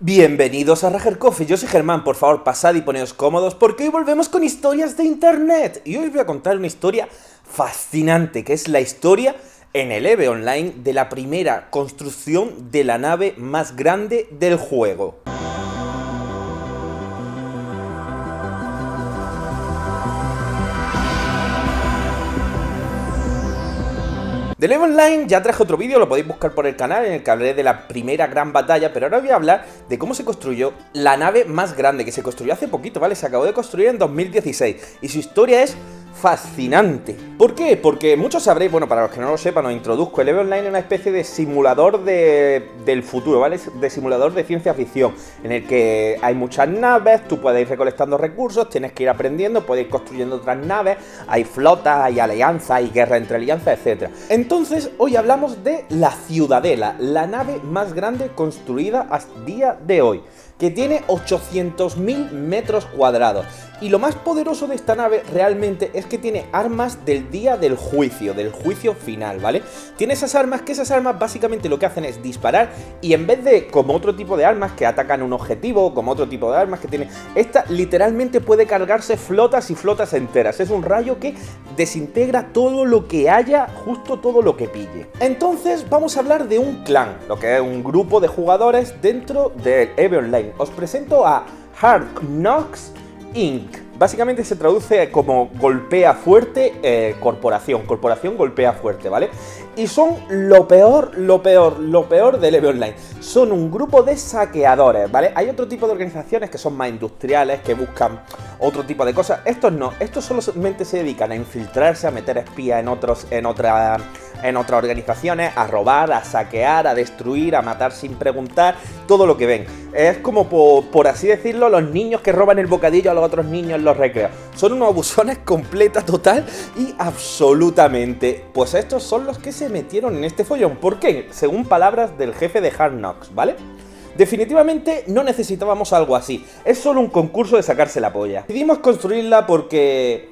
Bienvenidos a Rager Coffee, yo soy Germán, por favor pasad y poneos cómodos porque hoy volvemos con historias de internet. Y hoy os voy a contar una historia fascinante, que es la historia en el EVE Online de la primera construcción de la nave más grande del juego. Del EVE Online ya traje otro vídeo, lo podéis buscar por el canal, en el que hablé de la primera gran batalla, pero ahora voy a hablar de cómo se construyó la nave más grande, que se construyó hace poquito, ¿vale? Se acabó de construir en 2016, y su historia es fascinante. ¿Por qué? Porque muchos sabréis, bueno, para los que no lo sepan, os introduzco, el EVE Online es una especie de simulador del futuro, ¿vale? De simulador de ciencia ficción, en el que hay muchas naves, tú puedes ir recolectando recursos, tienes que ir aprendiendo, puedes ir construyendo otras naves, hay flotas, hay alianzas, hay guerra entre alianzas, etc. Entonces, hoy hablamos de la Ciudadela, la nave más grande construida hasta el día de hoy, que tiene 800.000 metros cuadrados. Y lo más poderoso de esta nave realmente es que tiene armas del día del juicio final, ¿vale? Tiene esas armas básicamente lo que hacen es disparar, y en vez de como otro tipo de armas que atacan un objetivo, como otro tipo de armas que tiene, esta literalmente puede cargarse flotas y flotas enteras. Es un rayo que desintegra todo lo que haya, justo todo lo que pille. Entonces vamos a hablar de un clan, lo que es un grupo de jugadores dentro del EVE Online. Os presento a Hard Knocks Inc. Básicamente se traduce como golpea fuerte, corporación golpea fuerte, ¿vale? Y son lo peor del EVE Online. Son un grupo de saqueadores, ¿vale? Hay otro tipo de organizaciones que son más industriales, que buscan otro tipo de cosas. Estos no, estos solamente se dedican a infiltrarse, a meter espías en otras organizaciones, a robar, a saquear, a destruir, a matar sin preguntar, todo lo que ven. Es como, por así decirlo, los niños que roban el bocadillo a los otros niños en los recreos. Son unos abusones completa, total y absolutamente. Pues estos son los que se metieron en este follón. ¿Por qué? Según palabras del jefe de Hard Knocks, ¿vale? Definitivamente no necesitábamos algo así. Es solo un concurso de sacarse la polla. Decidimos construirla porque...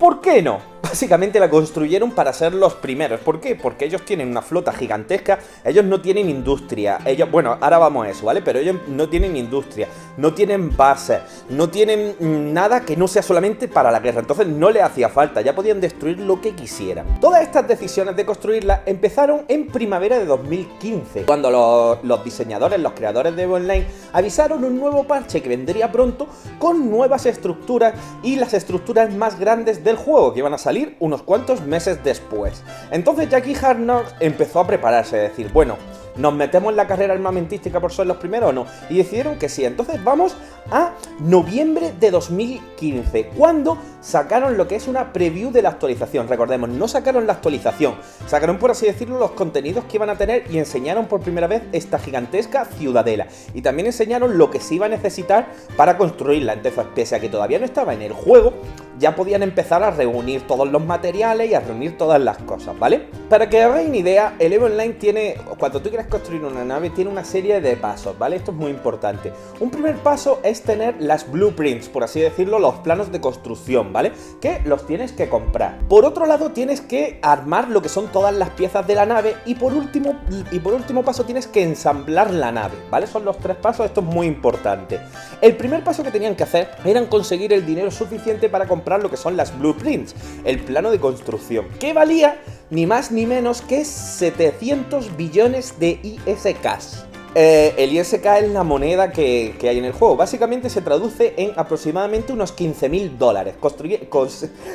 ¿por qué no? Básicamente la construyeron para ser los primeros. ¿Por qué? Porque ellos tienen una flota gigantesca, ellos no tienen industria, bueno, ahora vamos a eso, ¿vale? Pero ellos no tienen industria, no tienen bases, no tienen nada que no sea solamente para la guerra, entonces no les hacía falta, ya podían destruir lo que quisieran. Todas estas decisiones de construirla empezaron en primavera de 2015, cuando los diseñadores, los creadores de EVE Online avisaron un nuevo parche que vendría pronto con nuevas estructuras y las estructuras más grandes del juego, que iban a salir unos cuantos meses después. Entonces ya aquí Hard Knocks empezó a prepararse, a decir, bueno, ¿nos metemos en la carrera armamentística por ser los primeros o no? Y decidieron que sí. Entonces vamos a noviembre de 2015, cuando sacaron lo que es una preview de la actualización. Recordemos, no sacaron la actualización, sacaron, por así decirlo, los contenidos que iban a tener y enseñaron por primera vez esta gigantesca ciudadela. Y también enseñaron lo que se iba a necesitar para construirla. Entonces, pese a que todavía no estaba en el juego, ya podían empezar a reunir todos los materiales y a reunir todas las cosas, ¿vale? Para que hagáis una idea, el EVE Online tiene, cuando tú quieres construir una nave, tiene una serie de pasos, ¿vale? Esto es muy importante. Un primer paso es tener las blueprints, por así decirlo, los planos de construcción, ¿vale? Que los tienes que comprar. Por otro lado, tienes que armar lo que son todas las piezas de la nave y por último paso tienes que ensamblar la nave, ¿vale? Son los tres pasos, esto es muy importante. El primer paso que tenían que hacer era conseguir el dinero suficiente para comprar lo que son las blueprints, el plano de construcción, que valía ni más ni menos que 700 billones de ISKs. El ISK es la moneda que hay en el juego. Básicamente se traduce en aproximadamente unos 15.000 dólares.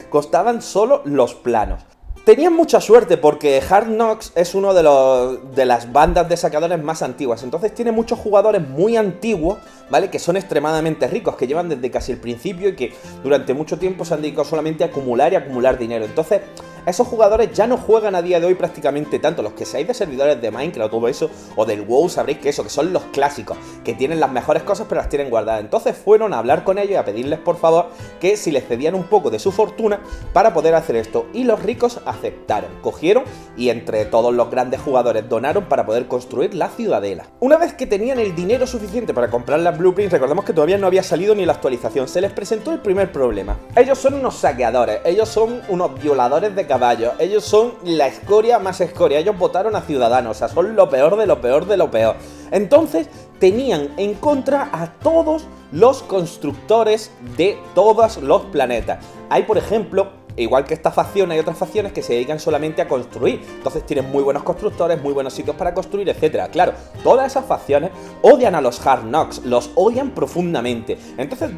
Costaban solo los planos. Tenían mucha suerte porque Hard Knocks es uno de las bandas de saqueadores más antiguas. Entonces tiene muchos jugadores muy antiguos, ¿vale? Que son extremadamente ricos, que llevan desde casi el principio y que durante mucho tiempo se han dedicado solamente a acumular y acumular dinero. Entonces, esos jugadores ya no juegan a día de hoy prácticamente tanto. Los que seáis de servidores de Minecraft o todo eso, o del WoW, sabréis que son los clásicos, que tienen las mejores cosas pero las tienen guardadas. Entonces fueron a hablar con ellos y a pedirles por favor que si les cedían un poco de su fortuna para poder hacer esto. Y los ricos aceptaron, cogieron y entre todos los grandes jugadores donaron para poder construir la ciudadela. Una vez que tenían el dinero suficiente para comprar las blueprints, recordemos que todavía no había salido ni la actualización, se les presentó el primer problema. Ellos son unos saqueadores, ellos son unos violadores de caballos. Ellos son la escoria más escoria. Ellos votaron a Ciudadanos. O sea, son lo peor de lo peor de lo peor. Entonces, tenían en contra a todos los constructores de todos los planetas. Hay, por ejemplo, igual que esta facción, hay otras facciones que se dedican solamente a construir. Entonces tienen muy buenos constructores, muy buenos sitios para construir, etcétera. Claro, todas esas facciones odian a los Hard Knocks, los odian profundamente. Entonces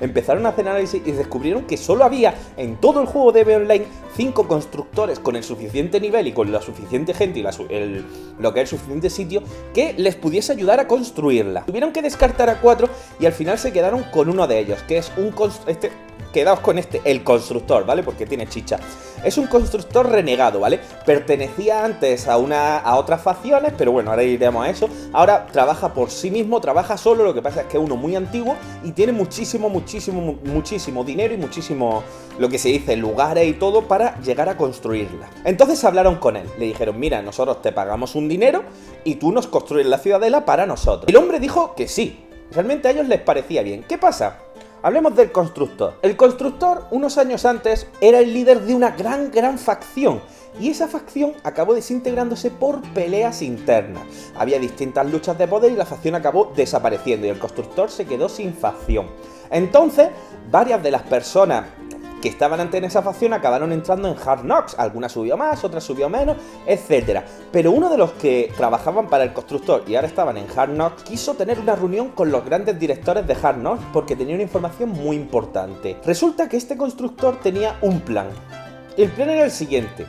empezaron a hacer análisis y descubrieron que solo había en todo el juego de EVE Online 5 constructores con el suficiente nivel y con la suficiente gente y lo que es el suficiente sitio que les pudiese ayudar a construirla. Tuvieron que descartar a 4 y al final se quedaron con uno de ellos, que es quedaos con el constructor, ¿vale? Porque tiene chicha. Es un constructor renegado, ¿vale? Pertenecía antes a otras facciones, pero bueno, ahora iremos a eso. Ahora trabaja por sí mismo, trabaja solo, lo que pasa es que es uno muy antiguo y tiene muchísimo dinero y muchísimo, lo que se dice, lugares y todo para llegar a construirla. Entonces hablaron con él, le dijeron, mira, nosotros te pagamos un dinero y tú nos construyes la ciudadela para nosotros. El hombre dijo que sí, realmente a ellos les parecía bien. ¿Qué pasa? Hablemos del constructor. El constructor, unos años antes, era el líder de una gran facción. Y esa facción acabó desintegrándose por peleas internas. Había distintas luchas de poder y la facción acabó desapareciendo. Y el constructor se quedó sin facción. Entonces, varias de las personas que estaban antes en esa facción acabaron entrando en Hard Knocks. Algunas subió más, otras subió menos, etc. Pero uno de los que trabajaban para el constructor y ahora estaban en Hard Knocks quiso tener una reunión con los grandes directores de Hard Knocks porque tenía una información muy importante. Resulta que este constructor tenía un plan. El plan era el siguiente: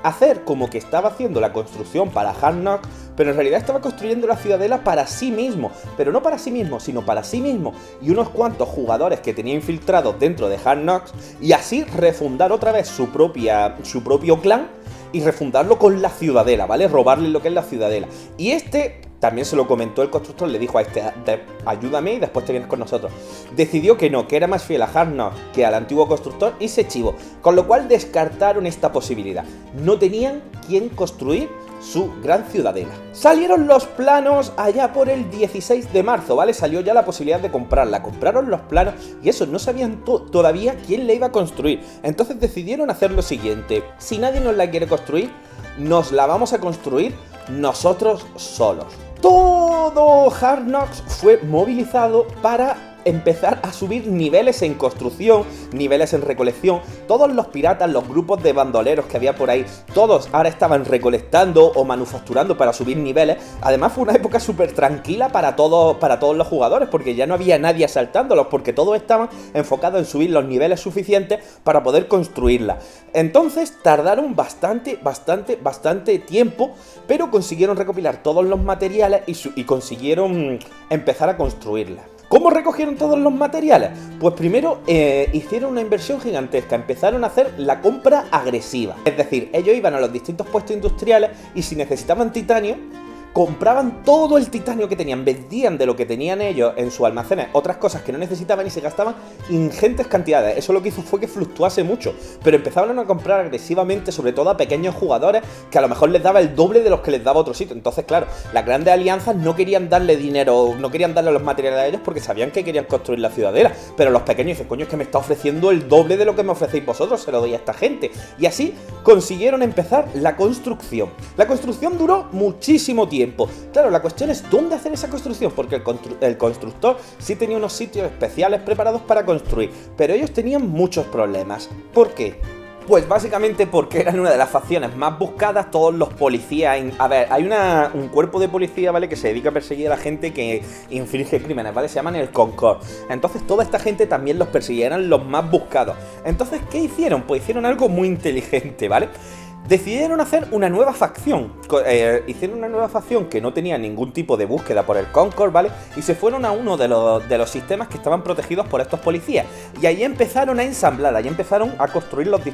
hacer como que estaba haciendo la construcción para Hard Knocks, pero en realidad estaba construyendo la ciudadela para sí mismo. Pero no para sí mismo, sino para sí mismo y unos cuantos jugadores que tenía infiltrados dentro de Hard Knocks, y así refundar otra vez su propio clan y refundarlo con la ciudadela, ¿vale? Robarle lo que es la ciudadela. Y también se lo comentó el constructor, le dijo a ayúdame y después te vienes con nosotros. Decidió que no, que era más fiel a Hard Knocks que al antiguo constructor y se chivó. Con lo cual descartaron esta posibilidad. No tenían quien construir su gran ciudadela. Salieron los planos allá por el 16 de marzo, ¿vale? Salió ya la posibilidad de comprarla. Compraron los planos y eso, no sabían todavía quién le iba a construir. Entonces decidieron hacer lo siguiente: si nadie nos la quiere construir, nos la vamos a construir nosotros solos. Todo Hard Knocks fue movilizado para empezar a subir niveles en construcción, niveles en recolección. Todos los piratas, los grupos de bandoleros que había por ahí, todos ahora estaban recolectando o manufacturando para subir niveles. Además fue una época súper tranquila para todos los jugadores, porque ya no había nadie asaltándolos, porque todos estaban enfocados en subir los niveles suficientes para poder construirla. Entonces tardaron bastante tiempo, pero consiguieron recopilar todos los materiales y consiguieron empezar a construirla. ¿Cómo recogieron todos los materiales? Pues primero hicieron una inversión gigantesca, empezaron a hacer la compra agresiva. Es decir, ellos iban a los distintos puestos industriales y si necesitaban titanio, compraban todo el titanio que tenían, vendían de lo que tenían ellos en sus almacenes otras cosas que no necesitaban y se gastaban ingentes cantidades. Eso lo que hizo fue que fluctuase mucho, pero empezaban a comprar agresivamente, sobre todo a pequeños jugadores que a lo mejor les daba el doble de los que les daba otro sitio. Entonces, claro, las grandes alianzas no querían darle dinero, no querían darle los materiales a ellos porque sabían que querían construir la ciudadela, pero los pequeños dicen, coño, es que me está ofreciendo el doble de lo que me ofrecéis vosotros, se lo doy a esta gente. Y así consiguieron empezar la construcción. La construcción duró muchísimo tiempo. Claro, la cuestión es dónde hacer esa construcción, porque el constructor sí tenía unos sitios especiales preparados para construir, pero ellos tenían muchos problemas. ¿Por qué? Pues básicamente porque eran una de las facciones más buscadas. Todos los policías... A ver, hay un cuerpo de policía, ¿vale? Que se dedica a perseguir a la gente que infringe crímenes, ¿vale? Se llaman el Concord. Entonces toda esta gente también los perseguía, eran los más buscados. Entonces, ¿qué hicieron? Pues hicieron algo muy inteligente, ¿vale? Decidieron hacer una nueva facción. Hicieron una nueva facción que no tenía ningún tipo de búsqueda por el Concord, ¿vale? Y se fueron a uno de los sistemas que estaban protegidos por estos policías. Y ahí empezaron a ensamblar, ahí empezaron a construir las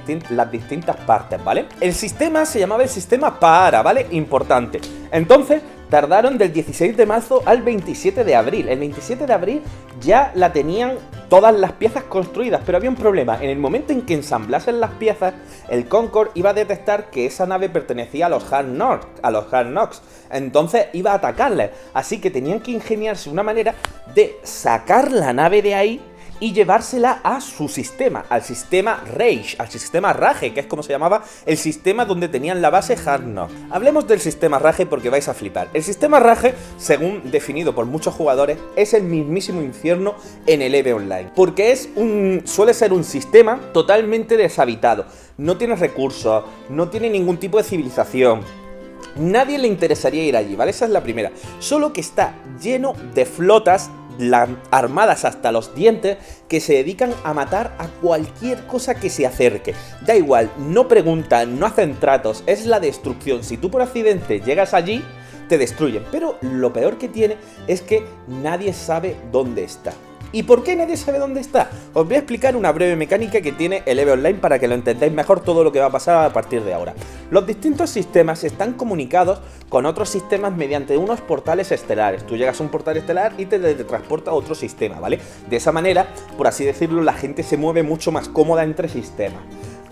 distintas partes, ¿vale? El sistema se llamaba el sistema PARA, ¿vale? Importante. Entonces, tardaron del 16 de marzo al 27 de abril. El 27 de abril ya la tenían todas las piezas construidas, pero había un problema. En el momento en que ensamblasen las piezas, el Concord iba a detectar que esa nave pertenecía a los Hard Knocks. Entonces iba a atacarles. Así que tenían que ingeniarse una manera de sacar la nave de ahí y llevársela a su sistema, al sistema Rage, al sistema Rage, que es como se llamaba el sistema donde tenían la base Hard Knocks. Hablemos del sistema Rage porque vais a flipar. El sistema Rage, según definido por muchos jugadores, es el mismísimo infierno en el EVE Online, porque suele ser un sistema totalmente deshabitado, no tiene recursos, no tiene ningún tipo de civilización. Nadie le interesaría ir allí, ¿vale? Esa es la primera. Solo que está lleno de flotas armadas hasta los dientes que se dedican a matar a cualquier cosa que se acerque. Da igual, no preguntan, no hacen tratos, es la destrucción. Si tú por accidente llegas allí, te destruyen. Pero lo peor que tiene es que nadie sabe dónde está. ¿Y por qué nadie sabe dónde está? Os voy a explicar una breve mecánica que tiene el EVE Online para que lo entendáis mejor todo lo que va a pasar a partir de ahora. Los distintos sistemas están comunicados con otros sistemas mediante unos portales estelares. Tú llegas a un portal estelar y te transporta a otro sistema, ¿vale? De esa manera, por así decirlo, la gente se mueve mucho más cómoda entre sistemas.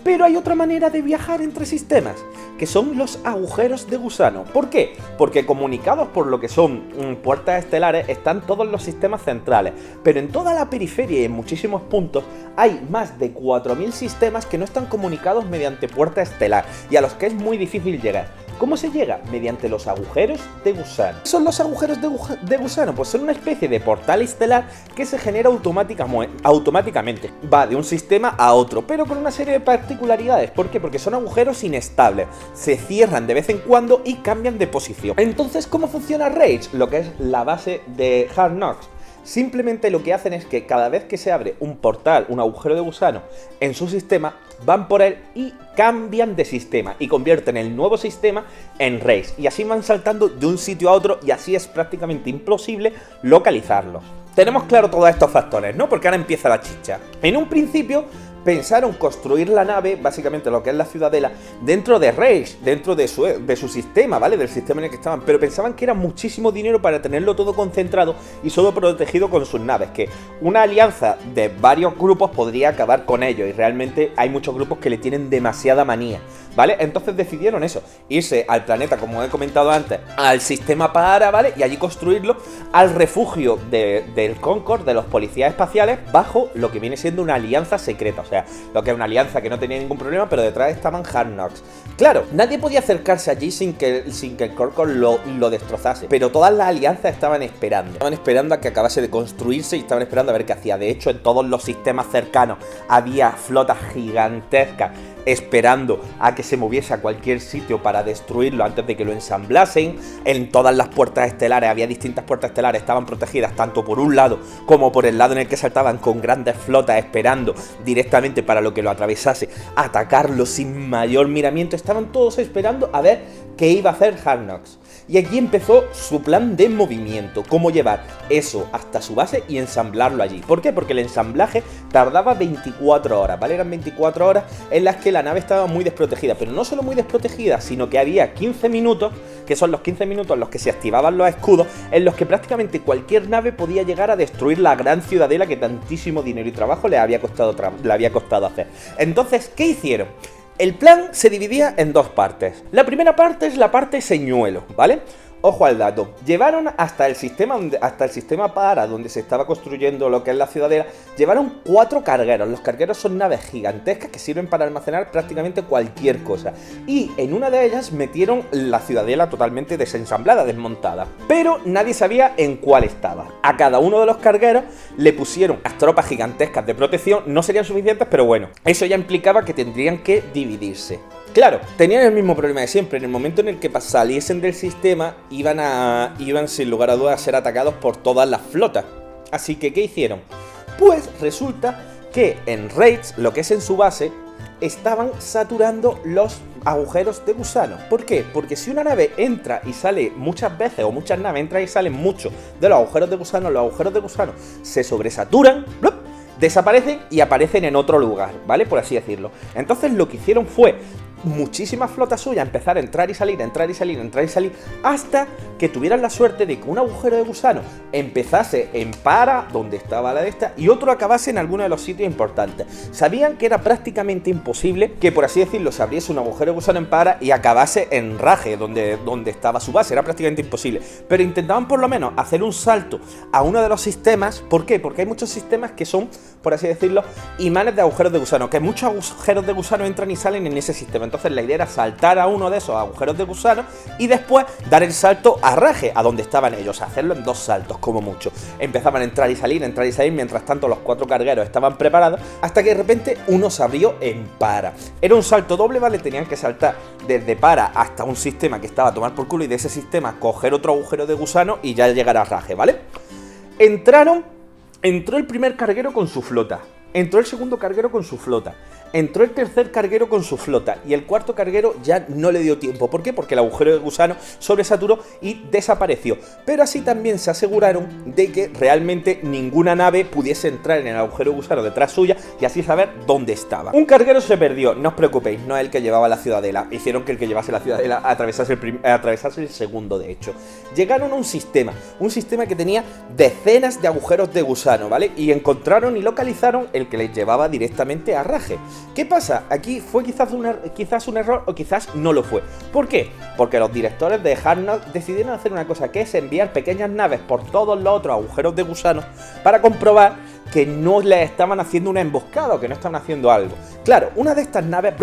Pero hay otra manera de viajar entre sistemas, que son los agujeros de gusano. ¿Por qué? Porque comunicados por lo que son puertas estelares están todos los sistemas centrales, pero en toda la periferia y en muchísimos puntos hay más de 4000 sistemas que no están comunicados mediante puerta estelar y a los que es muy difícil llegar. ¿Cómo se llega? Mediante los agujeros de gusano. ¿Qué son los agujeros de gusano? Pues son una especie de portal estelar que se genera automáticamente. Va de un sistema a otro, pero con una serie de particularidades. ¿Por qué? Porque son agujeros inestables. Se cierran de vez en cuando y cambian de posición. Entonces, ¿cómo funciona Rage? Lo que es la base de Hard Knocks. Simplemente lo que hacen es que cada vez que se abre un portal, un agujero de gusano en su sistema, van por él y cambian de sistema y convierten el nuevo sistema en Rage. Y así van saltando de un sitio a otro y así es prácticamente imposible localizarlos. Tenemos claro todos estos factores, ¿no? Porque ahora empieza la chicha. En un principio pensaron construir la nave, básicamente lo que es la ciudadela, dentro de Rage, dentro de su sistema, ¿vale? Del sistema en el que estaban, pero pensaban que era muchísimo dinero para tenerlo todo concentrado y solo protegido con sus naves, que una alianza de varios grupos podría acabar con ellos y realmente hay muchos grupos que le tienen demasiada manía, ¿vale? Entonces decidieron eso, irse al planeta, como he comentado antes, al sistema Pahara, ¿vale? Y allí construirlo al refugio del Concord, de los policías espaciales, bajo lo que viene siendo una alianza secreta. O sea, lo que es una alianza que no tenía ningún problema, pero detrás estaban Hard Knocks. Claro, nadie podía acercarse allí sin que el Concord lo destrozase, pero todas las alianzas estaban esperando a que acabase de construirse y estaban esperando a ver qué hacía. De hecho, en todos los sistemas cercanos había flotas gigantescas esperando a que se moviese a cualquier sitio para destruirlo antes de que lo ensamblasen. En todas las puertas estelares había distintas puertas estelares, estaban protegidas tanto por un lado como por el lado en el que saltaban con grandes flotas esperando directamente para lo que lo atravesase, atacarlo sin mayor miramiento. Estaban todos esperando a ver qué iba a hacer Hard Knocks. Y aquí empezó su plan de movimiento, cómo llevar eso hasta su base y ensamblarlo allí. ¿Por qué? Porque el ensamblaje tardaba 24 horas, ¿vale? Eran 24 horas en las que la nave estaba muy desprotegida, pero no solo muy desprotegida, sino que había 15 minutos, que son los 15 minutos en los que se activaban los escudos, en los que prácticamente cualquier nave podía llegar a destruir la gran ciudadela que tantísimo dinero y trabajo le había costado hacer. Entonces, ¿qué hicieron? El plan se dividía en dos partes. La primera parte es la parte señuelo, ¿vale? Ojo al dato, llevaron hasta el sistema Pahara, donde se estaba construyendo lo que es la ciudadela, llevaron 4 cargueros. Los cargueros son naves gigantescas que sirven para almacenar prácticamente cualquier cosa. Y en una de ellas metieron la ciudadela totalmente desensamblada, desmontada. Pero nadie sabía en cuál estaba. A cada uno de los cargueros le pusieron las tropas gigantescas de protección. No serían suficientes, pero bueno, eso ya implicaba que tendrían que dividirse. Claro, tenían el mismo problema de siempre. En el momento en el que saliesen del sistema, iban sin lugar a dudas a ser atacados por todas las flotas. Así que, ¿qué hicieron? Pues resulta que en Rage, lo que es en su base, estaban saturando los agujeros de gusano. ¿Por qué? Porque si una nave entra y sale muchas veces, o muchas naves entran y salen mucho de los agujeros de gusano se sobresaturan, desaparecen y aparecen en otro lugar, ¿vale? Por así decirlo. Entonces lo que hicieron fue muchísimas flotas suyas empezar a entrar y salir, entrar y salir, entrar y salir, hasta que tuvieran la suerte de que un agujero de gusano empezase en Para, donde estaba la de esta, y otro acabase en alguno de los sitios importantes. Sabían que era prácticamente imposible que, por así decirlo, se abriese un agujero de gusano en Para y acabase en Rage, donde estaba su base. Era prácticamente imposible, pero intentaban por lo menos hacer un salto a uno de los sistemas. ¿Por qué? Porque hay muchos sistemas que son, por así decirlo, imanes de agujeros de gusano, que muchos agujeros de gusano entran y salen en ese sistema. Entonces la idea era saltar a uno de esos agujeros de gusano y después dar el salto a Rage, a donde estaban ellos, hacerlo en 2 saltos como mucho. Empezaban a entrar y salir, mientras tanto los 4 cargueros estaban preparados, hasta que de repente uno se abrió en Para. Era un salto doble, ¿vale? Tenían que saltar desde Para hasta un sistema que estaba a tomar por culo, y de ese sistema coger otro agujero de gusano y ya llegar a Rage, ¿vale? Entró el primer carguero con su flota, entró el segundo carguero con su flota, entró el tercer carguero con su flota, y el cuarto carguero ya no le dio tiempo. ¿Por qué? Porque el agujero de gusano sobresaturó y desapareció. Pero así también se aseguraron de que realmente ninguna nave pudiese entrar en el agujero de gusano detrás suya y así saber dónde estaba. Un carguero se perdió, no os preocupéis, no es el que llevaba la ciudadela. Hicieron que el que llevase la ciudadela atravesase el segundo, de hecho. Llegaron a un sistema que tenía decenas de agujeros de gusano, ¿vale? Y encontraron y localizaron el que les llevaba directamente a Rage. ¿Qué pasa? Aquí fue quizás un error o quizás no lo fue. ¿Por qué? Porque los directores de Hard Knock decidieron hacer una cosa, que es enviar pequeñas naves por todos los otros agujeros de gusano para comprobar que no les estaban haciendo una emboscada o que no estaban haciendo algo. Claro, una de estas naves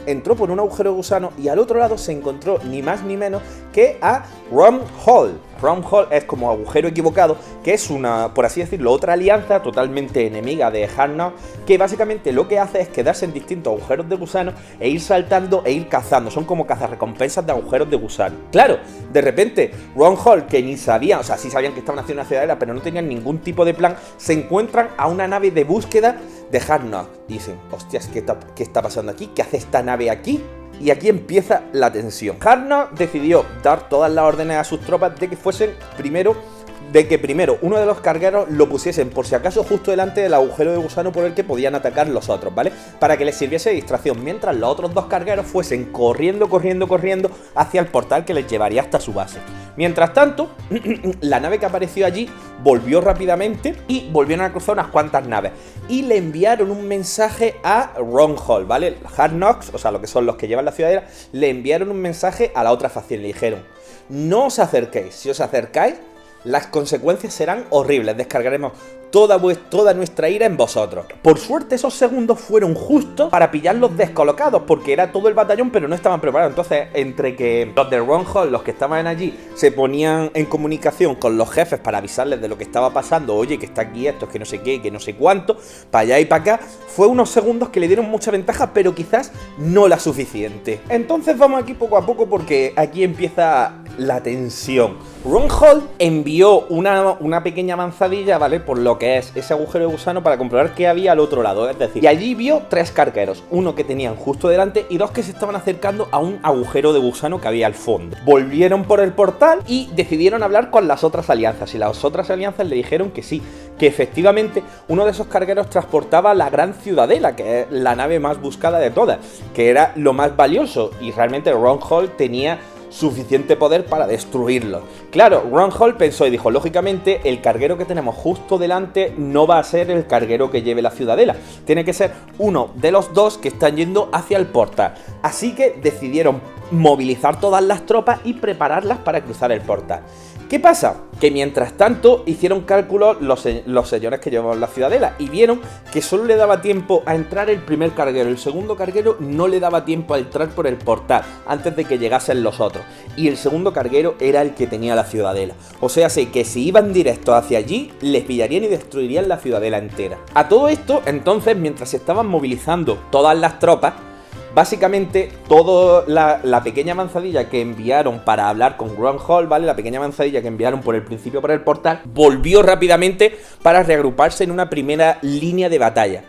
entró por un agujero de gusano y al otro lado se encontró ni más ni menos que a Wormhole. Wormhole es como agujero equivocado, que es una, por así decirlo, otra alianza totalmente enemiga de Hard Knock, que básicamente lo que hace es quedarse en distintos agujeros de gusano e ir saltando e ir cazando. Son como cazarrecompensas de agujeros de gusano. Claro, de repente Wormhole, que ni sabían, o sea, sí sabían que estaban haciendo una ciudadela, pero no tenían ningún tipo de plan, se encuentran a una nave de búsqueda de Hard Knock. Dicen, hostias, ¿qué está pasando aquí? ¿Qué hace esta nave aquí? Y aquí empieza la tensión. Hard Knock decidió dar todas las órdenes a sus tropas de que primero uno de los cargueros lo pusiesen por si acaso justo delante del agujero de gusano por el que podían atacar los otros, ¿vale? Para que les sirviese de distracción, mientras los otros 2 cargueros fuesen corriendo hacia el portal que les llevaría hasta su base. Mientras tanto, la nave que apareció allí volvió rápidamente y volvieron a cruzar unas cuantas naves y le enviaron un mensaje a Wormhole, ¿vale? Hard Knock, o sea, lo que son los que llevan la ciudadela, le enviaron un mensaje a la otra facción. Le dijeron, no os acerquéis, si os acercáis las consecuencias serán horribles, descargaremos toda nuestra ira en vosotros. Por suerte esos segundos fueron justos para pillarlos descolocados, porque era todo el batallón pero no estaban preparados. Entonces, entre que los de Wormhole, los que estaban allí, se ponían en comunicación con los jefes para avisarles de lo que estaba pasando, oye, que está aquí esto, que no sé qué, que no sé cuánto, para allá y para acá, fue unos segundos que le dieron mucha ventaja, pero quizás no la suficiente. Entonces vamos aquí poco a poco, porque aquí empieza la tensión. Wormhole envió una pequeña avanzadilla, ¿vale? Por lo que es ese agujero de gusano para comprobar qué había al otro lado, es decir, y allí vio 3 cargueros, uno que tenían justo delante y 2 que se estaban acercando a un agujero de gusano que había al fondo. Volvieron por el portal y decidieron hablar con las otras alianzas, y las otras alianzas le dijeron que sí, que efectivamente uno de esos cargueros transportaba la Gran Ciudadela, que es la nave más buscada de todas, que era lo más valioso, y realmente Wormhole tenía suficiente poder para destruirlo. Claro, Wormhole pensó y dijo, lógicamente el carguero que tenemos justo delante no va a ser el carguero que lleve la ciudadela, tiene que ser uno de los 2 que están yendo hacia el portal. Así que decidieron movilizar todas las tropas y prepararlas para cruzar el portal. ¿Qué pasa? Que mientras tanto hicieron cálculos los señores que llevaban la ciudadela y vieron que solo le daba tiempo a entrar el primer carguero, el segundo carguero no le daba tiempo a entrar por el portal antes de que llegasen los otros, y el segundo carguero era el que tenía la ciudadela. O sea, sé que si iban directo hacia allí, les pillarían y destruirían la ciudadela entera. A todo esto, entonces, mientras se estaban movilizando todas las tropas, básicamente, toda la pequeña avanzadilla que enviaron para hablar con Wormhole, ¿vale? La pequeña avanzadilla que enviaron por el principio por el portal, volvió rápidamente para reagruparse en una primera línea de batalla.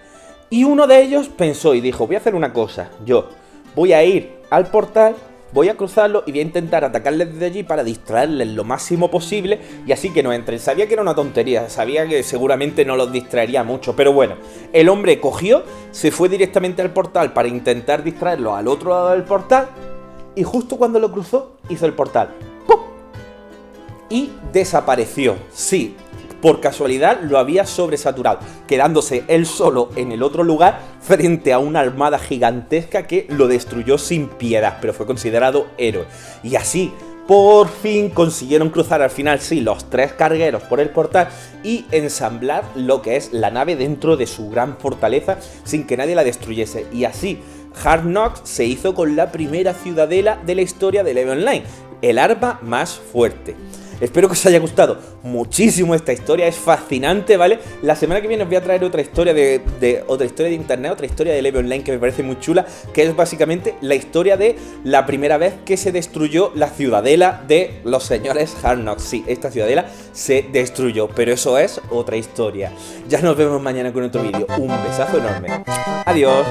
Y uno de ellos pensó y dijo, voy a hacer una cosa, yo voy a ir al portal voy a cruzarlo y voy a intentar atacarles desde allí para distraerles lo máximo posible y así que no entren. Sabía que era una tontería, sabía que seguramente no los distraería mucho, pero bueno, el hombre cogió, se fue directamente al portal para intentar distraerlos al otro lado del portal y justo cuando lo cruzó, hizo el portal ¡pum! Y desapareció. Sí, por casualidad lo había sobresaturado, quedándose él solo en el otro lugar frente a una armada gigantesca que lo destruyó sin piedad, pero fue considerado héroe. Y así, por fin consiguieron cruzar al final, sí, los 3 cargueros por el portal y ensamblar lo que es la nave dentro de su gran fortaleza sin que nadie la destruyese. Y así, Hard Knocks se hizo con la primera ciudadela de la historia de EVE Online, el arma más fuerte. Espero que os haya gustado muchísimo esta historia, es fascinante, ¿vale? La semana que viene os voy a traer otra historia otra historia de internet, otra historia de EVE Online que me parece muy chula, que es básicamente la historia de la primera vez que se destruyó la ciudadela de los señores Hard Knocks. Sí, esta ciudadela se destruyó, pero eso es otra historia. Ya nos vemos mañana con otro vídeo. Un besazo enorme. Adiós.